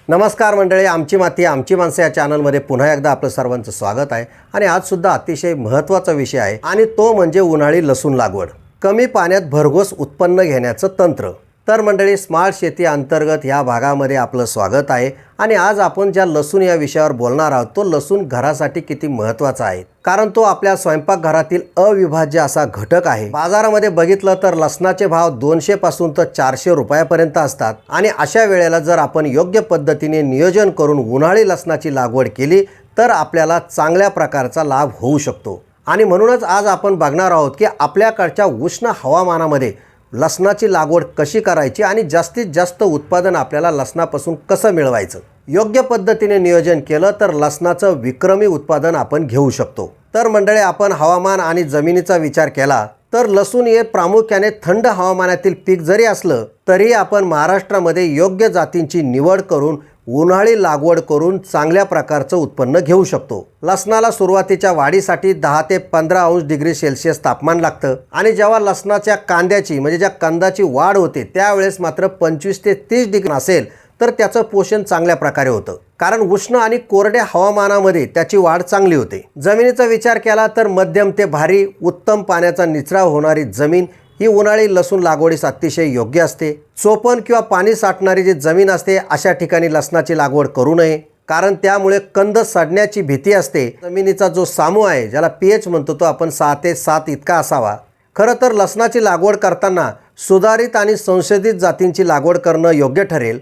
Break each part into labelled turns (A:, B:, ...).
A: नमस्कार मंडळी, आमची माती आमची माणसं या चॅनलमध्ये पुन्हा एकदा आपलं सर्वांचं स्वागत आहे। आणि आज सुद्धा अतिशय महत्त्वाचा विषय आहे आणि तो म्हणजे उन्हाळी लसूण लागवड, कमी पाण्यात भरघोस उत्पन्न घेण्याचं तंत्र। तर मंडळी, स्मार्ट शेती अंतर्गत या भागामध्ये आपलं स्वागत आहे। आणि आज आपण ज्या लसूण या विषयावर बोलणार आहोत तो लसूण घरासाठी किती महत्त्वाचा आहे, कारण तो आपल्या स्वयंपाकघरातील अविभाज्य असा घटक आहे। बाजारामध्ये बघितलं तर लसणाचे भाव 200 पासून तर 400 रुपयापर्यंत असतात। आणि अशा वेळेला जर आपण योग्य पद्धतीने नियोजन करून उन्हाळी लसणाची लागवड केली तर आपल्याला चांगल्या प्रकारचा लाभ होऊ शकतो। आणि म्हणूनच आज आपण बघणार आहोत की आपल्याकडच्या उष्ण हवामानामध्ये लसणाची लागवड कशी करायची आणि जास्तीत जास्त उत्पादन आपल्याला लसणापासून कसं मिळवायचं। योग्य पद्धतीने नियोजन केलं तर लसणाचं विक्रमी उत्पादन आपण घेऊ शकतो। तर मंडळी, आपण हवामान आणि जमिनीचा विचार केला तर लसूण हे प्रामुख्याने थंड हवामानातील पीक जरी असलं तरी आपण महाराष्ट्रामध्ये योग्य जातींची निवड करून उन्हाळी लागवड करून चांगल्या प्रकारचं उत्पन्न घेऊ शकतो। लसणाला सुरुवातीच्या वाढीसाठी 10 ते 15 अंश डिग्री सेल्सिअस तापमान लागतं आणि जेव्हा लसणाच्या कांद्याची म्हणजे ज्या कंदाची वाढ होते त्यावेळेस मात्र 25 ते 30 डिग्री असेल तर त्याचं पोषण चांगल्या प्रकारे होतं, कारण उष्ण आणि कोरड्या हवामानामध्ये त्याची वाढ चांगली होते। जमिनीचा विचार केला तर मध्यम ते भारी उत्तम पाण्याचा निचराव होणारी जमीन ही उन्हाळी लसूण लागवडीस अतिशय योग्य असते। चोपण किंवा पाणी साठणारी जी जमीन असते अशा ठिकाणी लसणाची लागवड करू नये, कारण त्यामुळे कंद सडण्याची भीती असते। जमिनीचा जो सामू आहे, ज्याला पीएच म्हणतो, तो आपण 6 ते 7 इतका असावा। खरं तर लसणाची लागवड करताना सुधारित आणि संशोधित जातींची लागवड करणं योग्य ठरेल,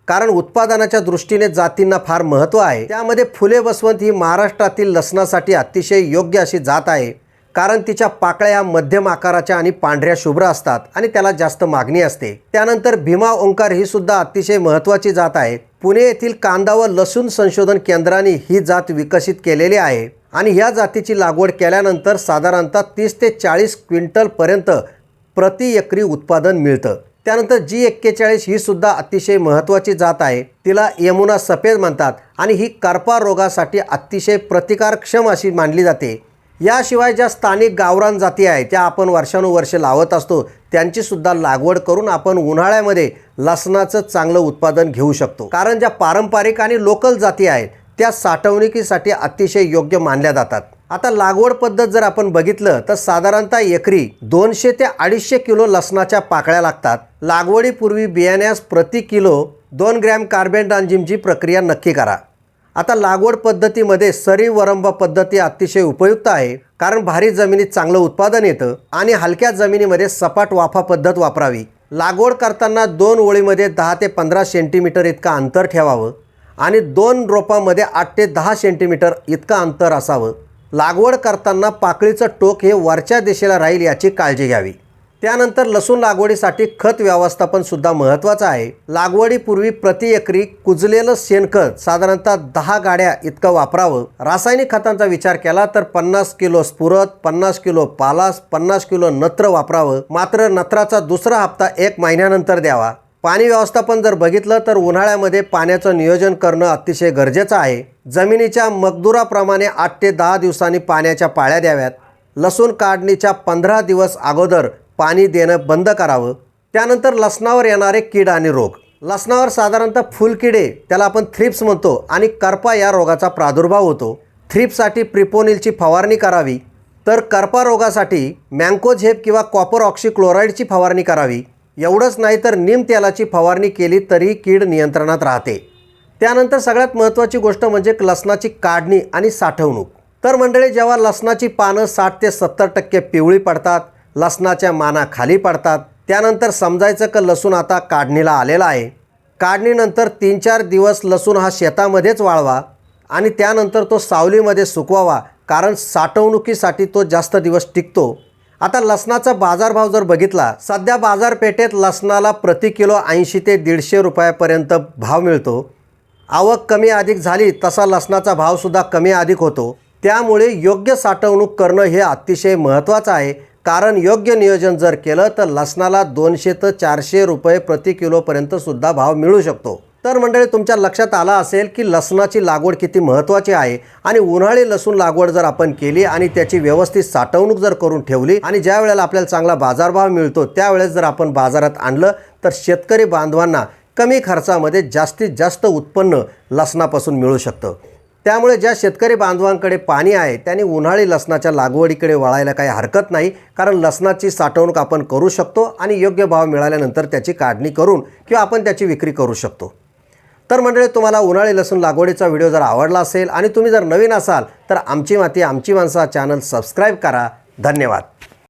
A: कारण उत्पादनाच्या दृष्टीने जातींना फार महत्त्व आहे। त्यामध्ये फुले बसवंत ही महाराष्ट्रातील लसणासाठी अतिशय योग्य अशी जात आहे, कारण तिच्या पाकळ्या ह्या मध्यम आकाराच्या आणि पांढऱ्या शुभ्र असतात आणि त्याला जास्त मागणी असते। त्यानंतर भीमा ओंकार ही सुद्धा अतिशय महत्त्वाची जात आहे। पुणे येथील कांदा व लसूण संशोधन केंद्राने ही जात विकसित केलेली आहे आणि ह्या जातीची लागवड केल्यानंतर साधारणतः 30 ते 40 क्विंटल पर्यंत प्रति एकरी उत्पादन मिळतं। त्यानंतर G41 ही सुद्धा अतिशय महत्त्वाची जात आहे। तिला यमुना सफेद म्हणतात आणि ही करपा रोगासाठी अतिशय प्रतिकारक्षम अशी मानली जाते। याशिवाय ज्या स्थानिक गावरान जाती आहेत त्या आपण वर्षानुवर्ष लावत असतो त्यांची सुद्धा लागवड करून आपण उन्हाळ्यामध्ये लसणाचं चांगलं उत्पादन घेऊ शकतो, कारण ज्या पारंपरिक आणि लोकल जाती आहेत त्या साठवणुकीसाठी अतिशय योग्य मानल्या जातात। आता लागवड पद्धत जर आपण बघितलं तर साधारणतः एकरी 200 ते 250 किलो लसणाच्या पाकळ्या लागतात। लागवडीपूर्वी बियाण्यास प्रति किलो 2 ग्रॅम कार्बेंडाझिमची प्रक्रिया नक्की करा। आता लागवड पद्धतीमध्ये सरी वरंबा पद्धती अतिशय उपयुक्त आहे, कारण भारी जमिनीत चांगलं उत्पादन येतं आणि हलक्या जमिनीमध्ये सपाट वाफा पद्धत वापरावी। लागवड करताना 2 ओळीमध्ये 10 ते 15 सेंटीमीटर इतका अंतर ठेवावं आणि 2 रोपांमध्ये 8 ते 10 सेंटीमीटर इतका अंतर असावं। लागवड करताना पाकळीचं टोक हे वरच्या दिशेला राहील याची काळजी घ्यावी। त्यानंतर लसूण लागवडीसाठी खत व्यवस्थापन सुद्धा महत्त्वाचं आहे। लागवडीपूर्वी प्रति एकरी कुजलेलं शेणखत साधारणतः 10 गाड्या इतकं वापरावं। रासायनिक खतांचा विचार केला तर 50 किलो स्फुरद, 50 किलो पालास, 50 किलो नत्र वापरावं। मात्र नत्राचा दुसरा हप्ता 1 महिन्यानंतर द्यावा। पाणी व्यवस्थापन जर बघितलं तर उन्हाळ्यामध्ये पाण्याचं नियोजन करणं अतिशय गरजेचं आहे। जमिनीच्या मकदुराप्रमाणे 8 ते 10 दिवसांनी पाण्याच्या पाळ्या द्याव्यात। लसूण काढणीच्या 15 दिवस अगोदर पाणी देणं बंद करावं। त्यानंतर लसणावर येणारे कीड आणि रोग, लसणावर साधारणतः फुलकिडे, त्याला आपण थ्रिप्स म्हणतो, आणि करपा या रोगाचा प्रादुर्भाव होतो। थ्रिप्ससाठी प्रिपोनिलची फवारणी करावी, तर करपा रोगासाठी मँकोझेब किंवा कॉपर ऑक्सीक्लोराईडची फवारणी करावी। एवढंच नाही तर नीम तेलाची फवारणी केली तरी कीड नियंत्रणात राहते। त्यानंतर सगळ्यात महत्त्वाची गोष्ट म्हणजे लसणाची काढणी आणि साठवणूक। तर मंडळी, जेव्हा लसणाची पानं 60 ते 70% पिवळी पडतात, लसणाच्या माना खाली पडतात, त्यानंतर समजायचं की लसूण आता काढणीला आलेला आहे। काढणीनंतर 3-4 दिवस लसूण हा शेतामध्येच वाळवा आणि त्यानंतर तो सावलीमध्ये सुकवावा, कारण साठवणुकीसाठी तो जास्त दिवस टिकतो। आता लसणाचा बाजारभाव जर बघितला, सध्या बाजारपेठेत लसणाला प्रति किलो 80 ते 150 रुपयापर्यंत भाव मिळतो। आवक कमी अधिक झाली तसा लसणाचा भावसुद्धा कमी अधिक होतो। त्यामुळे योग्य साठवणूक करणं हे अतिशय महत्त्वाचं आहे, कारण योग्य नियोजन जर केलं तर लसणाला 200 ते 400 रुपये प्रति किलोपर्यंत सुद्धा भाव मिळू शकतो। तर मंडळी, तुमच्या लक्षात आलं असेल की लसणाची लागवड किती महत्त्वाची आहे आणि उन्हाळी लसूण लागवड जर आपण केली आणि त्याची व्यवस्थित साठवणूक जर करून ठेवली आणि ज्या वेळेला आपल्याला चांगला बाजारभाव मिळतो त्यावेळेस जर आपण बाजारात आणलं तर शेतकरी बांधवांना कमी खर्चामध्ये जास्तीत जास्त उत्पन्न लसणापासून मिळू शकतं। त्यामुळे ज्या शेतकरी बांधवांकडे पाणी आहे त्यांनी उन्हाळी लसणाच्या लागवडीकडे वळायला काही हरकत नाही, कारण लसणाची साठवणूक आपण करू शकतो आणि योग्य भाव मिळाल्यानंतर त्याची काढणी करून किंवा आपण त्याची विक्री करू शकतो। तर मंडळी, तुम्हाला उन्हाळी लसूण लागवडीचा व्हिडिओ जर आवडला असेल आणि तुम्ही जर नवीन असाल तर आमची माती आमची माणसं चॅनल सबस्क्राईब करा। धन्यवाद।